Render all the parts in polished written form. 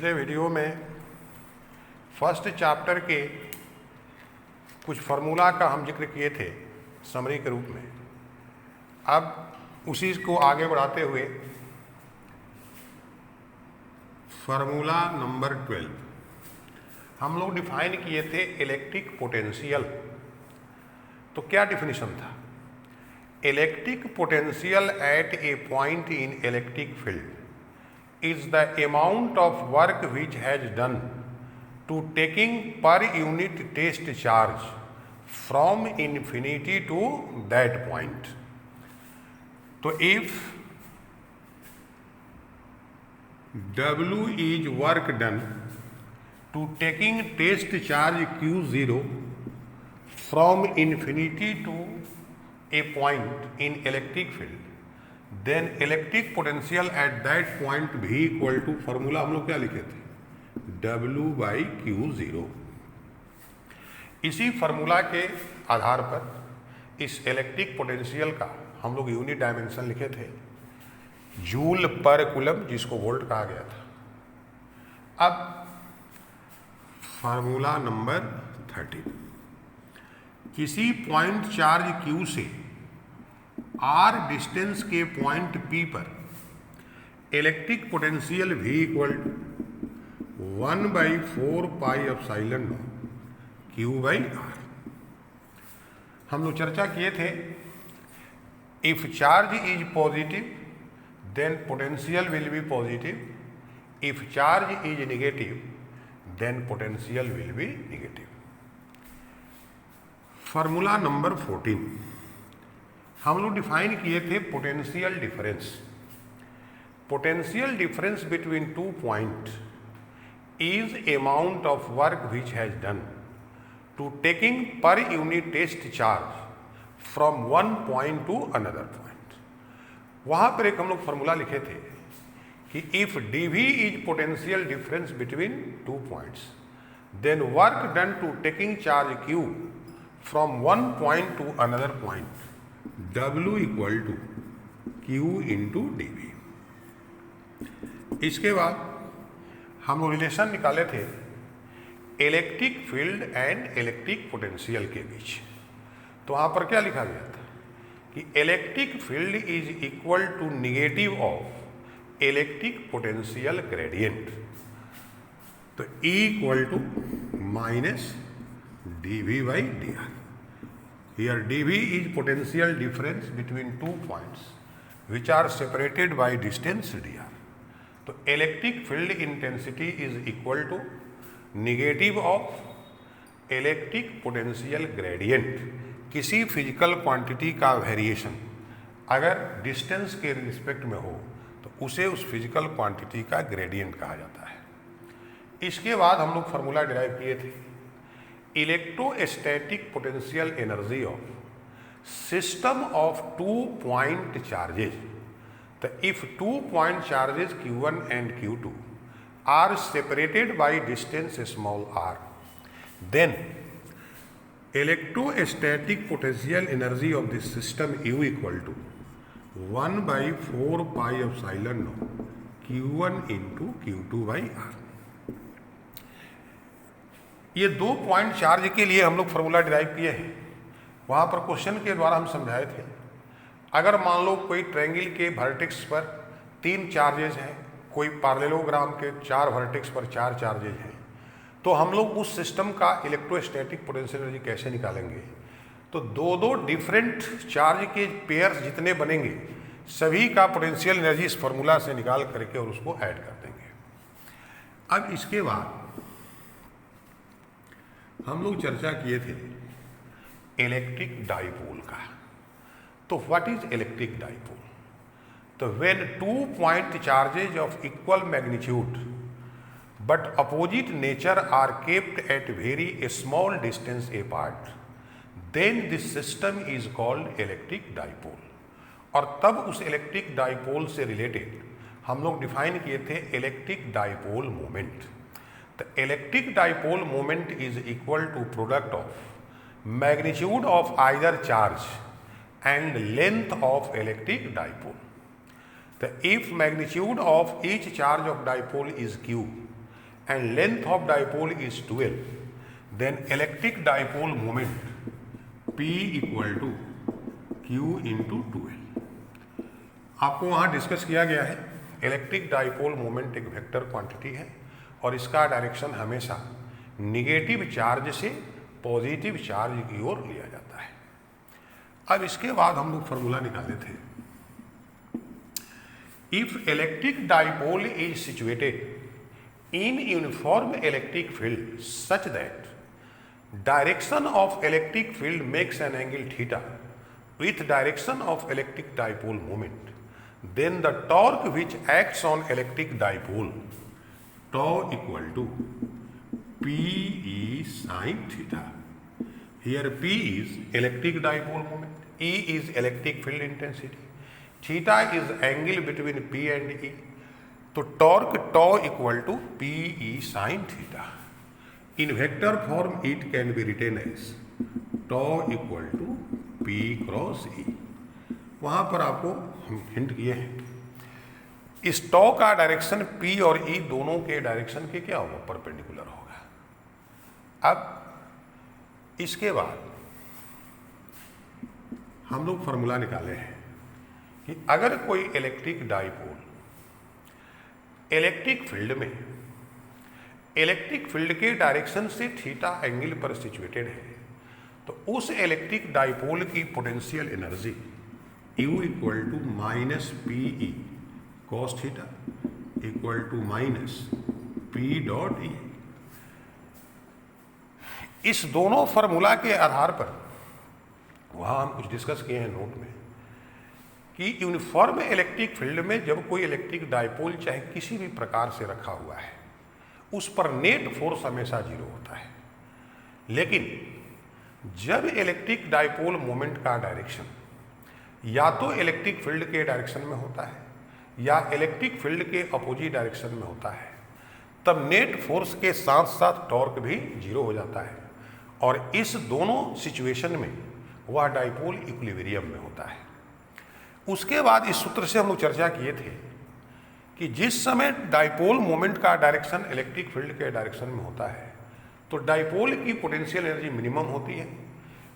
पिछले वीडियो में first chapter के कुछ फार्मूला का हम जिक्र किए थे समरी के रूप में। अब उसी को आगे बढ़ाते हुए फार्मूला नंबर 12 हम लोग डिफाइन किए थे इलेक्ट्रिक पोटेंशियल। तो क्या डिफिनीशन था? Electric potential eight A point in electric field is the amount of work which has done to taking per unit test charge from infinity to that point. So if W is work done to taking test charge Q0 from infinity to a point in electric field, then electric potential at that point भी equal to, formula हम लोग क्या लिखे थे? W/Q0। इसी formula के आधार पर इस इलेक्ट्रिक पोटेंशियल का हम लोग यूनिट डायमेंशन लिखे थे जूल पर कूलम, जिसको वोल्ट कहा गया था। अब फार्मूला नंबर 13, किसी पॉइंट चार्ज Q से R डिस्टेंस के पॉइंट P पर electric potential V equal to 1/4 pi epsilon naught Q/R। हम लोग चर्चा किए थे, if charge is positive then potential will be positive, if charge is negative then potential will be negative. Formula number 14 हम लोग define किए थे potential difference. Potential difference between two point is amount of work which has done to taking पर unit test charge from one point to another point. वहां पर एक हम लोग फॉर्मूला लिखे थे कि if dV is potential difference between two points then work done to taking charge Q from one point to another point W equal to Q into dV। इसके बाद हम लोग रिलेशन निकाले थे electric field and electric potential के बीच। तो वहाँ पर क्या लिखा गया था कि electric field is equal to negative of electric potential gradient. तो E equal to minus dV/dr। Here dV is potential difference between two points which are separated by distance dr. तो electric field intensity is equal to negative of electric potential gradient। किसी physical quantity का variation अगर distance के respect में हो तो उसे उस फिजिकल क्वांटिटी का ग्रेडियंट कहा जाता है। इसके बाद हम लोग फार्मूला डिराइव किए थे electrostatic potential energy of system of two point charges. तो if two point charges Q1 and Q2 are separated by distance small r, then electrostatic potential energy of this system U equal to 1/4 pi epsilon naught Q1 into Q2/R। ये दो point charge के लिए हम लोग formula derive किए हैं। वहाँ पर क्वेश्चन के द्वारा हम समझाए थे, अगर मान लो कोई ट्रायंगल के वर्टेक्स पर 3 चार्जेज हैं, कोई पैरेललोग्राम के 4 वर्टेक्स पर 4 चार्जेज हैं, तो हम लोग उस सिस्टम का इलेक्ट्रोस्टैटिक पोटेंशियल एनर्जी कैसे निकालेंगे? तो दो डिफरेंट चार्ज के पेयर्स जितने बनेंगे सभी का पोटेंशियल एनर्जी इस फार्मूला से निकाल करके और उसको ऐड कर देंगे। अब इसके बाद हम लोग चर्चा किए थे इलेक्ट्रिक डाइपोल का। तो व्हाट इज इलेक्ट्रिक डाइपोल? तो when two point charges of equal magnitude but opposite nature are kept at very small distance apart then this system is called electric dipole. और तब उस इलेक्ट्रिक डाइपोल से related हम लोग define किए थे electric dipole moment. The electric dipole moment is equal to product of magnitude of either charge and length of electric dipole. The if magnitude of each charge of dipole is q, and length of dipole is 12, then electric dipole moment P equal to Q into 12। आपको वहाँ discuss किया गया है electric dipole moment एक vector quantity है और इसका direction हमेशा निगेटिव चार्ज से पॉजिटिव चार्ज की ओर लिया जाता है। अब इसके बाद हम लोग फॉर्मूला निकाले थे, if electric dipole is situated in uniform electric field such that direction of electric field makes an angle theta with direction of electric dipole moment, then the torque which acts on electric dipole tau equal to P E sin theta. Here P is electric dipole moment, E is electric field intensity, theta is angle between P and E. तो torque tau equal to P E sin theta. In vector form it can be written as tau equal to P cross E। वहाँ पर आपको hint किए हैं, इस टॉ का direction P और E दोनों के डायरेक्शन के क्या होगा, परपेंडिकुलर होगा। अब इसके बाद हम लोग फॉर्मूला निकाले हैं कि अगर कोई इलेक्ट्रिक डाइपोल इलेक्ट्रिक फील्ड में इलेक्ट्रिक फील्ड के डायरेक्शन से थीटा एंगल पर सिचुएटेड है, तो उस इलेक्ट्रिक डाइपोल की potential energy U equal to minus p E cos theta equal to minus p dot E. इस दोनों फार्मूला के आधार पर वहाँ हम कुछ डिस्कस किए हैं नोट में कि यूनिफॉर्म इलेक्ट्रिक फील्ड में जब कोई इलेक्ट्रिक डाइपोल चाहे किसी भी प्रकार से रखा हुआ है उस पर नेट फोर्स हमेशा जीरो होता है, लेकिन जब इलेक्ट्रिक डाइपोल मोमेंट का डायरेक्शन या तो इलेक्ट्रिक फील्ड के डायरेक्शन में होता है या इलेक्ट्रिक फील्ड के अपोजिट डायरेक्शन में होता है, तब नेट फोर्स के साथ साथ टॉर्क भी जीरो हो जाता है और इस दोनों सिचुएशन में वह डाइपोल इक्विलिब्रियम में होता है। उसके बाद इस सूत्र से हम लोग चर्चा किए थे कि जिस समय डाइपोल मोमेंट का डायरेक्शन इलेक्ट्रिक फील्ड के डायरेक्शन में होता है तो डाइपोल की पोटेंशियल एनर्जी मिनिमम होती है।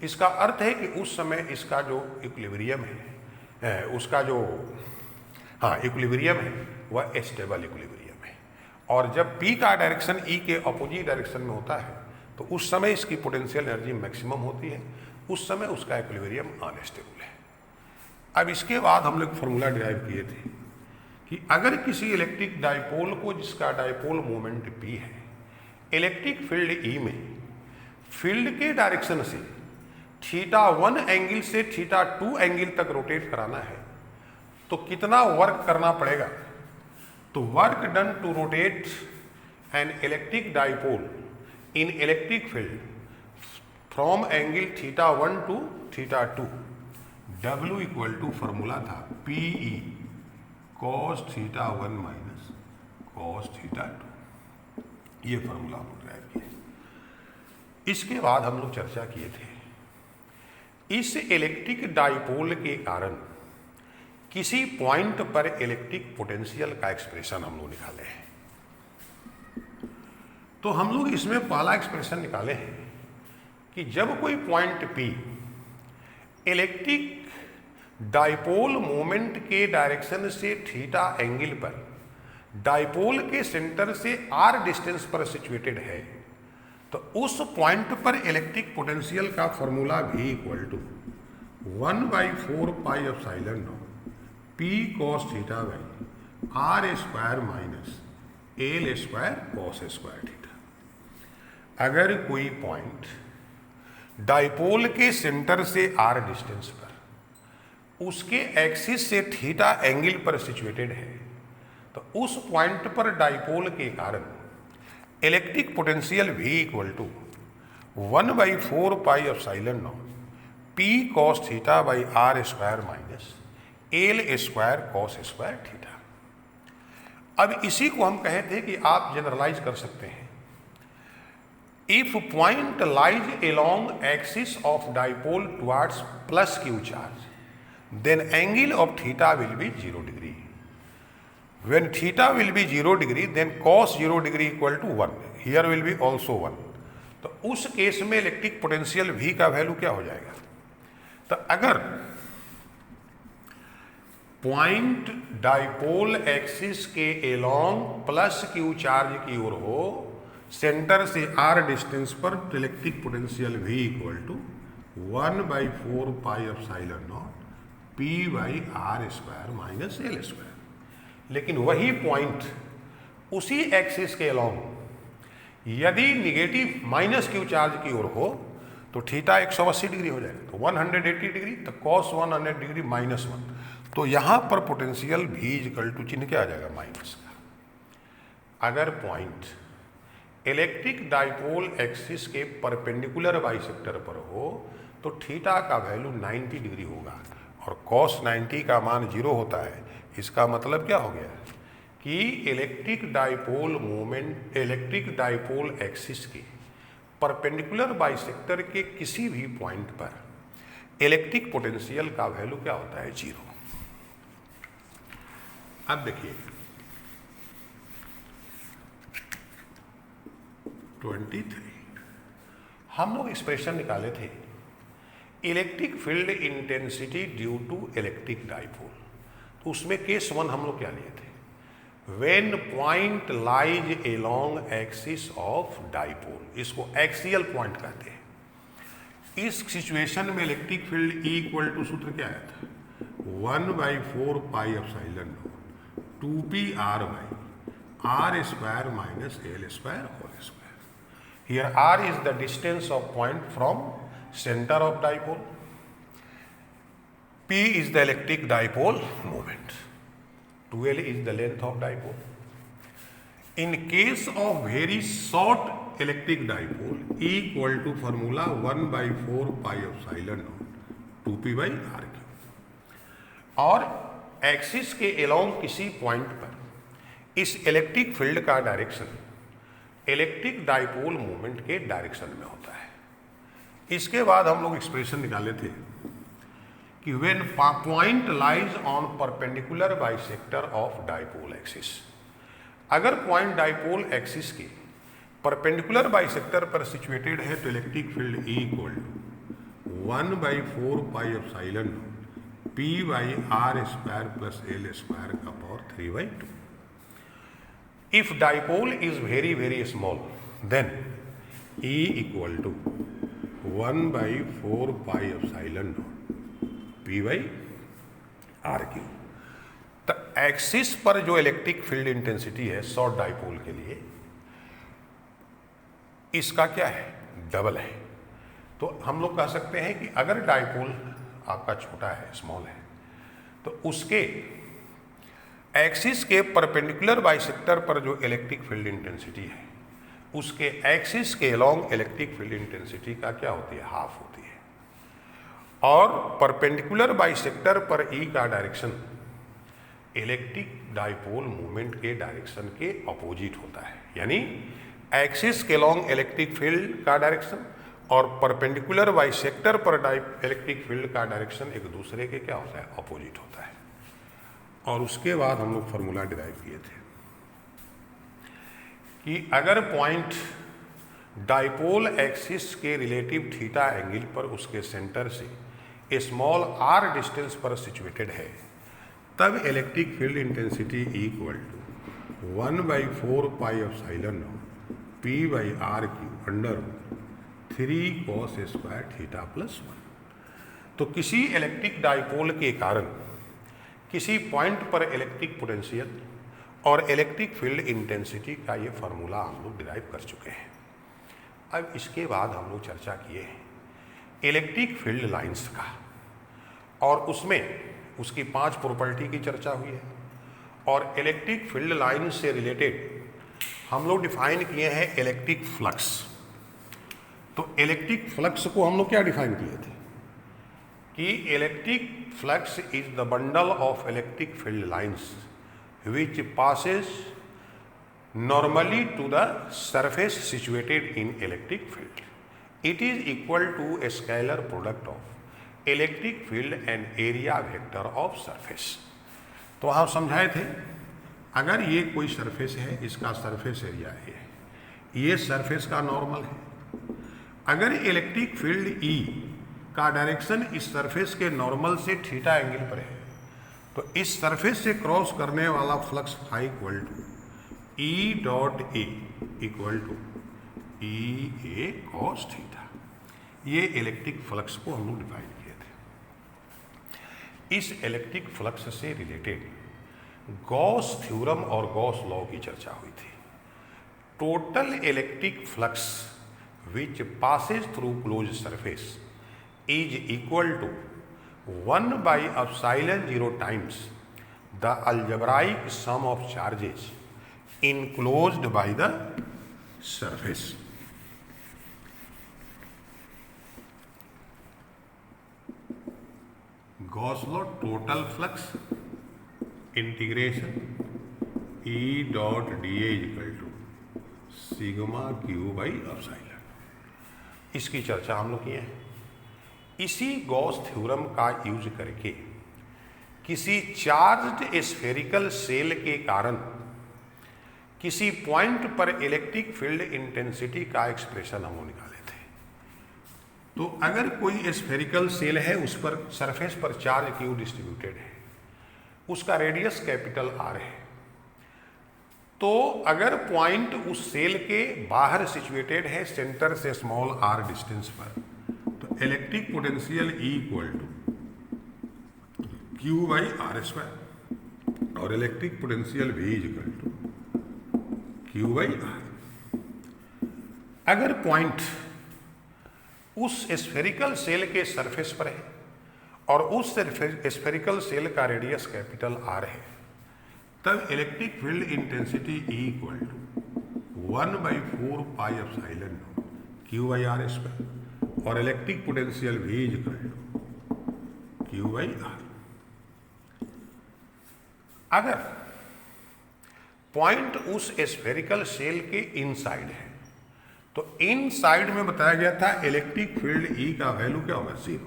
इसका अर्थ है कि उस समय इसका जो इक्विलिब्रियम है उसका जो इक्विलिब्रियम है वह स्टेबल इक्विलिब्रियम है, और जब P का डायरेक्शन E के अपोजिट डायरेक्शन में होता है तो उस समय इसकी पोटेंशियल एनर्जी मैक्सिमम होती है, उस समय उसका इक्विलिब्रियम अनस्टेबल है। अब इसके बाद हम लोग फॉर्मूला डिराइव किए थे कि अगर किसी इलेक्ट्रिक डाइपोल को जिसका डाइपोल मोमेंट P है इलेक्ट्रिक फील्ड E में फील्ड के डायरेक्शन से θ1 एंगल से θ2 एंगल तक रोटेट कराना है तो कितना वर्क करना पड़ेगा। तो work done to rotate an electric dipole in electric field from angle θ1 to θ2 W equal to formula था PE cos θ1 माइनस cos θ2। ये फॉर्मूला हम लोग ड्राइव किए। इसके बाद हम लोग चर्चा किए थे इस इलेक्ट्रिक डाइपोल के कारण किसी पॉइंट पर इलेक्ट्रिक पोटेंशियल का एक्सप्रेशन हम लोग निकाले हैं। तो हम लोग इसमें पहला एक्सप्रेशन निकाले हैं कि जब कोई point P electric dipole moment के डायरेक्शन से थीटा एंगल पर डाइपोल के सेंटर से r डिस्टेंस पर सिचुएटेड है, तो उस पॉइंट पर इलेक्ट्रिक पोटेंशियल का formula V equal to 1/4 pi epsilon naught P cos theta by r square minus l square cos square theta. अगर कोई पॉइंट डाइपोल के सेंटर से r डिस्टेंस पर उसके एक्सिस से थीटा एंगल पर सिचुएटेड है, तो उस पॉइंट पर डाइपोल के कारण electric potential V equal to 1/4 pi epsilon naught P cos theta by r square minus l square cos square theta. अब इसी को हम कहे थे कि आप जनरलाइज कर सकते हैं, if point lies along axis of dipole towards plus q charge then angle of theta will be 0 degree. When theta will be 0 degree, then cos 0 degree equal to 1. Here will be also 1. तो उस case में electric potential V का value क्या हो जाएगा? तो अगर point dipole axis के एलोंग प्लस क्यू चार्ज की ओर हो, सेंटर से r डिस्टेंस पर, तो electric potential V equal to 1/4 pi epsilon naught P by are square minus l square. लेकिन वही पॉइंट उसी एक्सिस के अलोंग यदि निगेटिव माइनस क्यू चार्ज की ओर हो तो थीटा 180 डिग्री हो जाएगा, तो 180 डिग्री, तो कॉस 100 डिग्री माइनस 1। तो यहाँ पर पोटेंशियल V इक्वल टू चिन्ह क्या आ जाएगा? माइनस का। अगर पॉइंट इलेक्ट्रिक डाइपोल एक्सिस के परपेंडिकुलर बाइसेक्टर पर हो तो थीटा का वैल्यू 90 डिग्री होगा और कॉस 90 का मान 0 होता है। इसका मतलब क्या हो गया कि electric dipole moment, electric dipole axis के परपेंडिकुलर बाइसेक्टर के किसी भी पॉइंट पर इलेक्ट्रिक पोटेंशियल का वैल्यू क्या होता है? 0। अब देखिए 23 हम लोग एक्सप्रेशन निकाले थे electric field intensity due to electric dipole. तो उसमें केस 1 हम लोग क्या लिए थे? When point lies along axis of dipole, इसको एक्सियल पॉइंट कहते हैं। इस सिचुएशन में electric field E equal to सूत्र क्या आया था? 1/4 pi epsilon naught 2p r by are square minus l square whole square. Here r is the distance of point from center of dipole, P is the electric dipole moment, 2L is the length of dipole. In case of very short electric dipole, E equal to formula 1/4 pi epsilon naught 2p by r cube। और axis के along किसी point पर इस electric field का direction electric dipole moment के direction में होता है। इसके बाद हम लोग एक्सप्रेशन निकाले थे कि when point lies on perpendicular bisector of dipole axis, अगर पॉइंट डाइपोल एक्सिस के परपेंडिकुलर बाइसेक्टर पर सिचुएटेड है तो electric field E equal to 1/4 pi epsilon P by are square plus L square का power 3/2। If dipole is very very small then E equal to 1/4 pi epsilon naught P by are cube. तो axis पर जो electric field intensity है short dipole के लिए, इसका क्या है? डबल है। तो हम लोग कह सकते हैं कि अगर डाइपोल आपका छोटा है, स्मॉल है, तो उसके एक्सिस के परपेंडिकुलर बाइसेक्टर पर जो इलेक्ट्रिक फील्ड इंटेंसिटी है उसके एक्सिस के अलोंग इलेक्ट्रिक फील्ड इंटेंसिटी का क्या होती है? हाफ होती है। और परपेंडिकुलर बाइसेक्टर पर E का डायरेक्शन इलेक्ट्रिक डाइपोल मूवमेंट के डायरेक्शन के अपोजिट होता है। यानी एक्सिस के अलोंग इलेक्ट्रिक फील्ड का डायरेक्शन और परपेंडिकुलर बाइसेक्टर पर इलेक्ट्रिक फील्ड का डायरेक्शन एक दूसरे के क्या होता है? अपोजिट होता है। और उसके बाद हम लोग फार्मूला डिराइव किए थे कि अगर पॉइंट डाइपोल एक्सिस के रिलेटिव थीटा एंगल पर उसके सेंटर से स्मॉल r डिस्टेंस पर सिचुएटेड है, तब electric field intensity equal to 1/4 pi epsilon naught P by are cube under 3 cos square theta plus 1। तो किसी इलेक्ट्रिक डाइपोल के कारण किसी पॉइंट पर इलेक्ट्रिक पोटेंशियल और इलेक्ट्रिक फील्ड इंटेंसिटी का ये फार्मूला हम लोग डिराइव कर चुके हैं। अब इसके बाद हम लोग चर्चा किए हैं इलेक्ट्रिक फील्ड लाइंस का, और उसमें उसकी 5 प्रॉपर्टी की चर्चा हुई है। और इलेक्ट्रिक फील्ड लाइन से रिलेटेड हम लोग डिफाइन किए हैं इलेक्ट्रिक फ्लक्स। तो इलेक्ट्रिक फ्लक्स को हम लोग क्या डिफाइन किए थे कि electric flux is the bundle of electric field lines which passes normally to the surface situated in electric field. It is equal to a scalar product of electric field and area vector of surface. तो हम समझाए थे अगर ये कोई surface है, इसका surface area ये सरफेस का नॉर्मल है। अगर इलेक्ट्रिक फील्ड ई का डायरेक्शन इस सरफेस के नॉर्मल से थीटा एंगल पर है, तो इस सरफेस से क्रॉस करने वाला flux phi equal to E dot A equal to E A cos theta. ये इलेक्ट्रिक फ्लक्स को हम लोग डिफाइन किए थे। इस इलेक्ट्रिक फ्लक्स से रिलेटेड गॉस थ्योरम और गॉस लॉ की चर्चा हुई थी। Total electric flux which passes through closed surface is equal to 1 by epsilon 0 times the algebraic sum of charges enclosed by the surface. Gauss law, total flux integration E dot dA is equal to sigma q by epsilon। इसकी चर्चा हम लोग किए हैं। इसी Gauss theorem का use करके किसी चार्ज्ड स्फेरिकल सेल के कारण किसी पॉइंट पर इलेक्ट्रिक फील्ड इंटेंसिटी का एक्सप्रेशन हम लोग निकाले थे। तो अगर कोई स्फेरिकल सेल है, उस पर सरफेस पर चार्ज क्यू डिस्ट्रीब्यूटेड है, उसका रेडियस कैपिटल आर है, तो अगर पॉइंट उस सेल के बाहर सिचुएटेड है सेंटर से स्मॉल आर डिस्टेंस पर, तो electric potential E equal to Q by are square और electric potential V equal to Q by R. अगर पॉइंट उस स्फेरिकल सेल के सरफेस पर है और उस स्फेरिकल सेल का रेडियस कैपिटल आर है, तब electric field intensity E equal to 1/4 pi epsilon Q by are square और electric potential V equal to Q by R. अगर पॉइंट उस स्फेरिकल सेल के इनसाइड है, तो इनसाइड में बताया गया था इलेक्ट्रिक फील्ड E का वैल्यू क्या होगा, 0,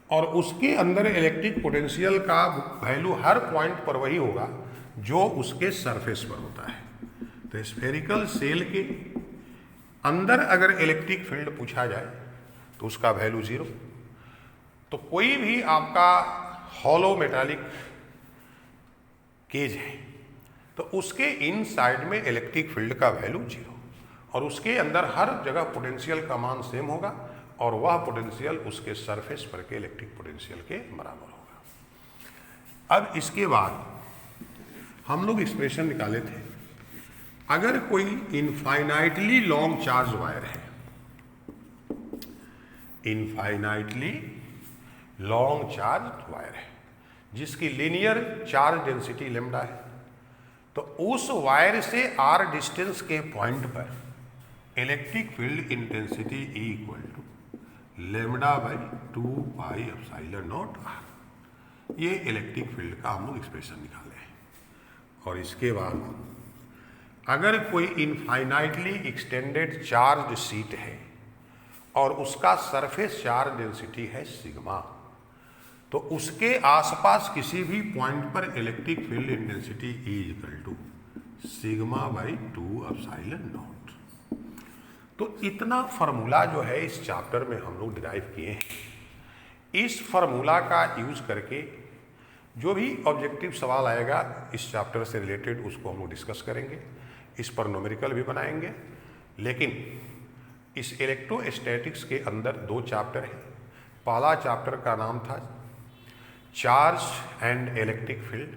और उसके अंदर इलेक्ट्रिक पोटेंशियल का वैल्यू हर पॉइंट पर वही होगा जो उसके सरफेस पर होता है। तो स्फेरिकल सेल के अंदर अगर इलेक्ट्रिक फील्ड पूछा जाए तो उसका वैल्यू 0। तो कोई भी आपका हॉलो मेटालिक केज है, तो उसके इनसाइड में इलेक्ट्रिक फील्ड का वैल्यू 0 और उसके अंदर हर जगह पोटेंशियल का मान सेम होगा और वह पोटेंशियल उसके सरफेस पर के इलेक्ट्रिक पोटेंशियल के बराबर होगा। अब इसके बाद हम लोग एक्सप्रेशन निकाले थे, अगर कोई इनफाइनाइटली लॉन्ग चार्ज वायर है, इनफाइनाइटली लॉन्ग चार्ज वायर है जिसकी लीनियर चार्ज डेंसिटी लेम्डा है, तो उस वायर से आर डिस्टेंस के पॉइंट पर electric field intensity E equal to lambda by 2 pi epsilon naught r. ये इलेक्ट्रिक फील्ड का हम लोग एक्सप्रेशन निकाले हैं। और इसके बाद अगर कोई इनफाइनाइटली एक्सटेंडेड चार्ज शीट है और उसका सरफेस चार्ज डेंसिटी है सिग्मा, तो उसके आसपास किसी भी पॉइंट पर electric field intensity E equal to sigma by 2 epsilon naught. तो इतना फार्मूला जो है इस चैप्टर में हम लोग डिराइव किए हैं। इस फार्मूला का यूज करके जो भी ऑब्जेक्टिव सवाल आएगा इस चैप्टर से रिलेटेड उसको हम लोग डिस्कस करेंगे, इस पर न्यूमेरिकल भी बनाएंगे। लेकिन इस इलेक्ट्रोस्टैटिक्स के अंदर 2 चैप्टर हैं। पहला चैप्टर का नाम था चार्ज एंड इलेक्ट्रिक फील्ड,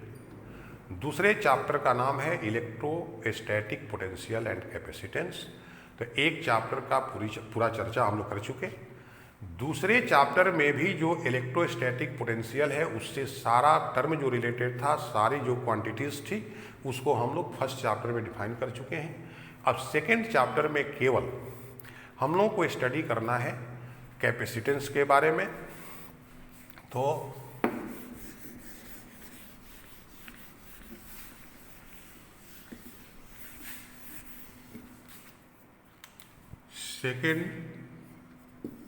दूसरे चैप्टर का नाम है इलेक्ट्रोस्टैटिक पोटेंशियल एंड कैपेसिटेंस। तो एक चैप्टर का पूरा चर्चा हम लोग कर चुके। दूसरे चैप्टर में भी जो इलेक्ट्रोस्टैटिक पोटेंशियल है उससे सारा टर्म जो रिलेटेड था, सारी जो क्वांटिटीज थी, उसको हम लोग फर्स्ट चैप्टर में डिफाइन कर चुके हैं। अब सेकंड चैप्टर में केवल हम लोगों को स्टडी करना है कैपेसिटेंस के बारे में। तो सेकंड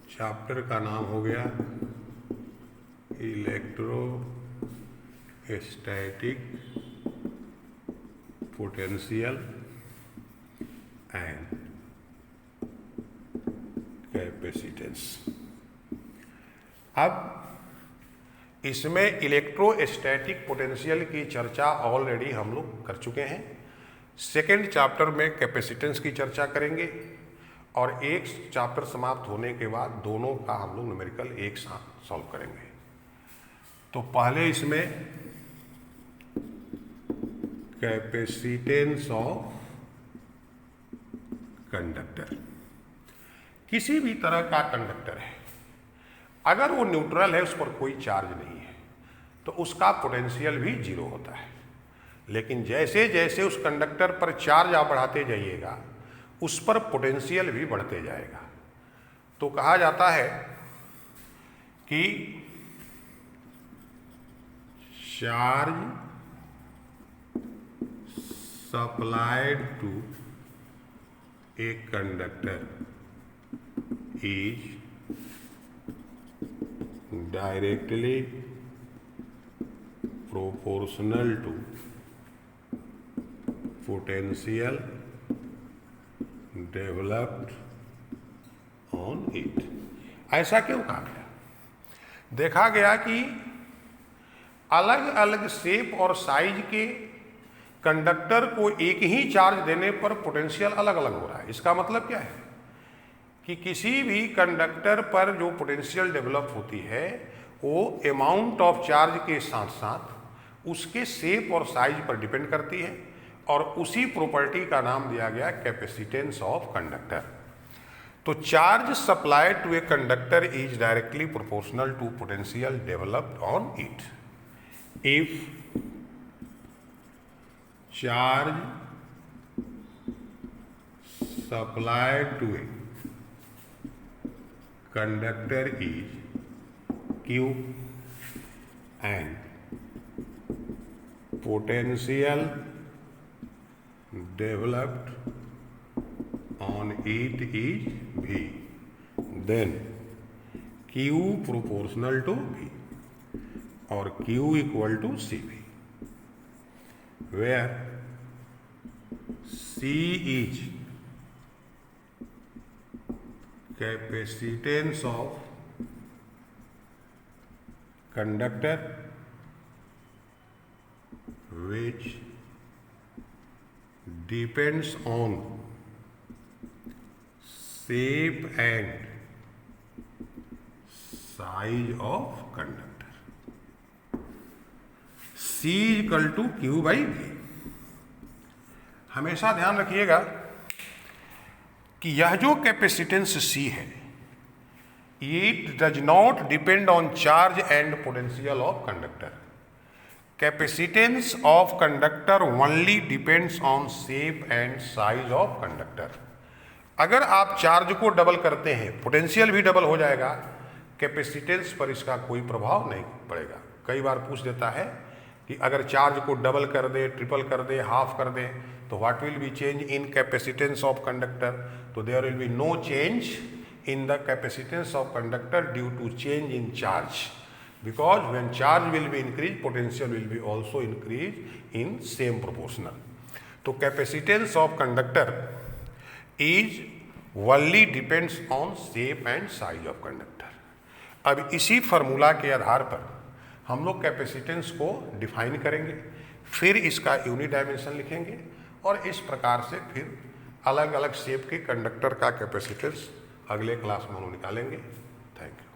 चैप्टर का नाम हो गया इलेक्ट्रोस्टैटिक पोटेंशियल एंड कैपेसिटेंस। अब इसमें इलेक्ट्रोस्टैटिक पोटेंशियल की चर्चा ऑलरेडी हम लोग कर चुके हैं। सेकेंड चैप्टर में कैपेसिटेंस की चर्चा करेंगे और एक चैप्टर समाप्त होने के बाद दोनों का हम लोग न्यूमेरिकल एक साथ सॉल्व करेंगे। तो पहले इसमें कैपेसिटेंस ऑफ कंडक्टर। किसी भी तरह का कंडक्टर है, अगर वो न्यूट्रल है, उस पर कोई चार्ज नहीं है, तो उसका पोटेंशियल भी जीरो होता है। लेकिन जैसे जैसे उस कंडक्टर पर चार्ज आप बढ़ाते जाइएगा, उस पर पोटेंशियल भी बढ़ते जाएगा। तो कहा जाता है कि charge supplied to a conductor is directly proportional to potential developed on it। ऐसा क्यों कहा गया? देखा गया कि अलग अलग शेप और साइज के कंडक्टर को एक ही चार्ज देने पर पोटेंशियल अलग अलग हो रहा है। इसका मतलब क्या है कि किसी भी कंडक्टर पर जो पोटेंशियल डेवलप होती है वो अमाउंट ऑफ चार्ज के साथ साथ उसके शेप और साइज पर डिपेंड करती है, और उसी प्रॉपर्टी का नाम दिया गया कैपेसिटेंस ऑफ कंडक्टर। तो charge supplied to a conductor is directly proportional to potential developed on it. If charge supplied to a conductor is Q and potential developed on it is V, then Q proportional to V or Q equal to CV, where C is capacitance of conductor which depends on shape and size of conductor। C equal to Q by V। हमेशा ध्यान रखिएगा कि यह जो capacitance C है, it does not depend on charge and potential of conductor. Capacitance of conductor only depends on shape and size of conductor. अगर आप charge को डबल करते हैं, पोटेंशियल भी डबल हो जाएगा, कैपेसिटेंस पर इसका कोई प्रभाव नहीं पड़ेगा। कई बार पूछ देता है कि अगर चार्ज को डबल कर दे, ट्रिपल कर दे, हाफ कर दे, तो what will be change in capacitance of conductor? तो there will be no change in the capacitance of conductor due to change in charge, because when charge will be increased, potential will be also increased in same proportional। तो capacitance of conductor is only depends on shape and size of conductor। अब इसी formula के आधार पर हम लोग capacitance को define करेंगे, फिर इसका यूनिट डायमेंशन लिखेंगे और इस प्रकार से फिर अलग अलग शेप के कंडक्टर का कैपेसिटेंस अगले क्लास में हम निकालेंगे। Thank you.